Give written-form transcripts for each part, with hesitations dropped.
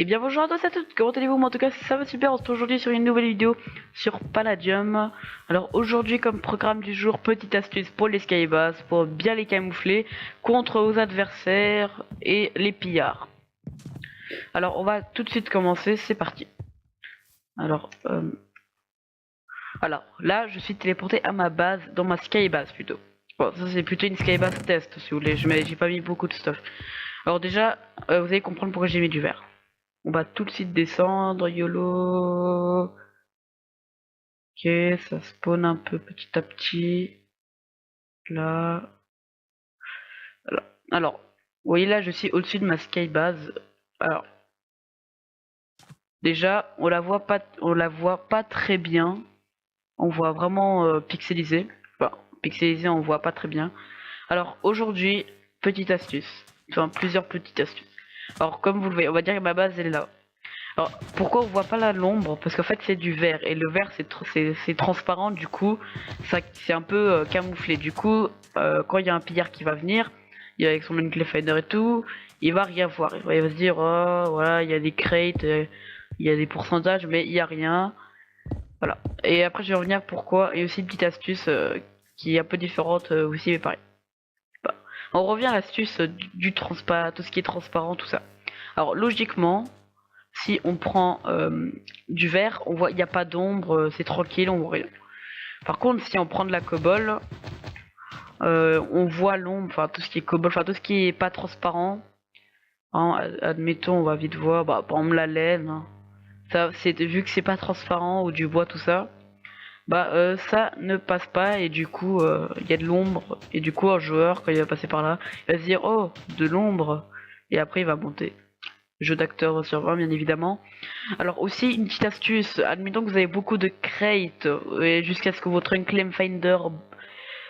Et bien bonjour à tous et à toutes, comment allez-vous? Moi en tout cas ça va super, on se retrouve aujourd'hui sur une nouvelle vidéo sur Palladium. Alors aujourd'hui comme programme du jour, petite astuce pour les skybass, pour bien les camoufler contre vos adversaires et les pillards. Alors on va tout de suite commencer, c'est parti. Alors, alors là je suis téléporté à ma base, dans ma skybass plutôt. Bon ça c'est plutôt une skybass test si vous voulez, j'ai pas mis beaucoup de stuff. Alors déjà, vous allez comprendre pourquoi j'ai mis du vert. On va tout de suite descendre, YOLO. Ok, ça spawn un peu petit à petit. Là. Alors, vous voyez là, je suis au-dessus de ma skybase. Alors, déjà, on la voit pas très bien. On voit vraiment pixelisé. Enfin, pixelisé, on voit pas très bien. Alors, aujourd'hui, petite astuce. Enfin, plusieurs petites astuces. Alors, comme vous le voyez, on va dire que ma base, elle est là. Alors, pourquoi on voit pas l'ombre? Parce qu'en fait c'est du vert et le vert c'est transparent, du coup ça c'est un peu camouflé. Du coup quand il y a un pillard qui va venir, il avec son Unclay Finder et tout, il va rien voir. Il va se dire oh voilà il y a des crates, il y a des pourcentages mais il y a rien. Voilà. Et après je vais revenir pourquoi et aussi une petite astuce qui est un peu différente aussi mais pareil. Bah, on revient à l'astuce du transparent, tout ce qui est transparent, tout ça. Alors logiquement si on prend du vert, on voit il n'y a pas d'ombre, c'est tranquille, on voit rien. Par contre, si on prend de la cobble, on voit l'ombre, enfin tout ce qui est cobble, enfin tout ce qui est pas transparent. Hein, admettons, on va vite voir, bah, par exemple la laine. Hein. Ça, c'est vu que c'est pas transparent ou du bois tout ça, bah ça ne passe pas et du coup il y a de l'ombre et du coup un joueur quand il va passer par là, il va se dire oh de l'ombre et après il va monter. Jeu d'acteur sur 20 bien évidemment. Alors aussi une petite astuce, admettons que vous avez beaucoup de crates et jusqu'à ce que votre Unclaim Finder,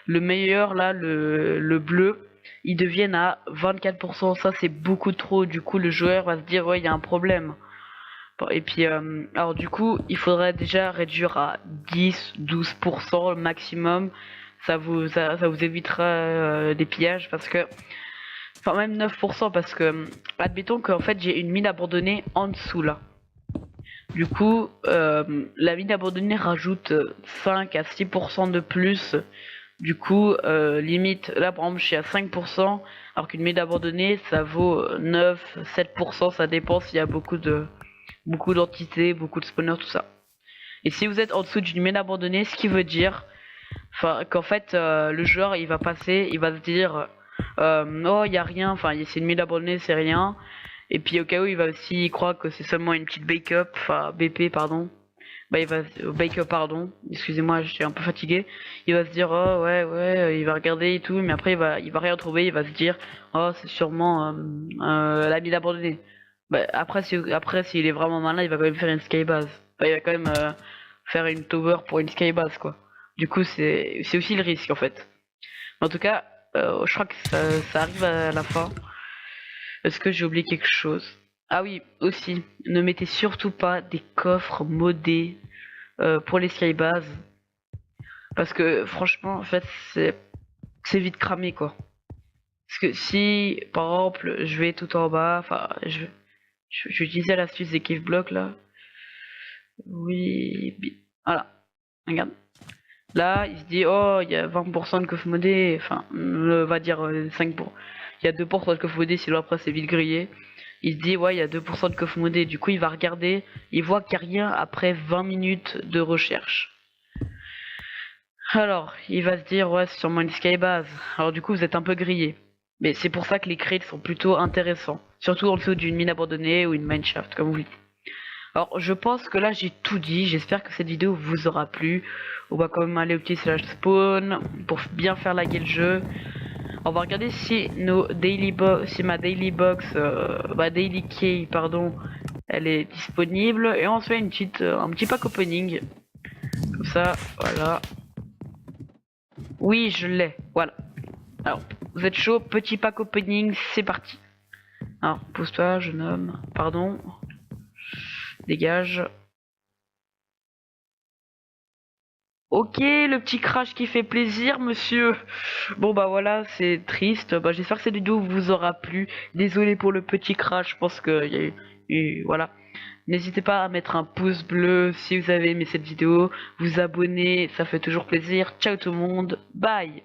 le meilleur là, le bleu, il devienne à 24%, ça c'est beaucoup trop, du coup le joueur va se dire ouais il y a un problème. Bon, et puis alors du coup il faudrait déjà réduire à 10-12% maximum, ça vous évitera des pillages parce que enfin même 9% parce que admettons qu'en fait j'ai une mine abandonnée en dessous là. Du coup, la mine abandonnée rajoute 5 à 6% de plus. Du coup, limite, là par exemple je suis à 5%, alors qu'une mine abandonnée ça vaut 9, 7%, ça dépend s'il y a beaucoup d'entités, beaucoup de spawners, tout ça. Et si vous êtes en dessous d'une mine abandonnée, ce qui veut dire qu'en fait le joueur il va passer, il va se dire oh il y a rien, enfin c'est une mine abandonnée, c'est rien. Et puis au cas où il va aussi croire que c'est seulement une petite backup, enfin BP pardon. Bah il va backup pardon, excusez-moi je suis un peu fatigué. Il va se dire oh ouais il va regarder et tout, mais après il va rien trouver, il va se dire oh c'est sûrement la mine abandonnée. Bah après s'il est vraiment malin, il va quand même faire une skybase. Enfin, il va quand même faire une tower pour une skybase quoi. Du coup c'est aussi le risque en fait. En tout cas, je crois que ça arrive à la fin. Est-ce que j'ai oublié quelque chose? Ah oui, aussi, ne mettez surtout pas des coffres modés pour les skybases. Parce que franchement, en fait, c'est vite cramé quoi. Parce que si, par exemple, je vais tout en bas, enfin, je vais utiliser l'astuce des cave blocks là. Oui, voilà, regarde. Là, il se dit, oh, il y a 20% de coffre modé, enfin, on va dire 5%. Il y a 2% de coffre modé, sinon après c'est vite grillé. Il se dit ouais il y a 2% de coffre modé, du coup il va regarder, il voit qu'il n'y a rien après 20 minutes de recherche. Alors il va se dire ouais c'est sûrement une skybase, alors du coup vous êtes un peu grillé. Mais c'est pour ça que les crates sont plutôt intéressants, surtout en dessous d'une mine abandonnée ou une mineshaft comme vous dites. Alors je pense que là j'ai tout dit, j'espère que cette vidéo vous aura plu. On va quand même aller au petit slash spawn pour bien faire laguer le jeu. On va regarder si si ma daily box, ma daily key, pardon, elle est disponible. Et on se fait un petit pack opening. Comme ça, voilà. Oui, je l'ai, voilà. Alors, vous êtes chaud, petit pack opening, c'est parti. Alors, pose-toi, jeune homme, pardon. Dégage. Ok, le petit crash qui fait plaisir, monsieur. Bon bah voilà, c'est triste. Bah j'espère que cette vidéo vous aura plu. Désolé pour le petit crash, je pense que y a voilà. N'hésitez pas à mettre un pouce bleu si vous avez aimé cette vidéo, vous abonner, ça fait toujours plaisir. Ciao tout le monde, bye.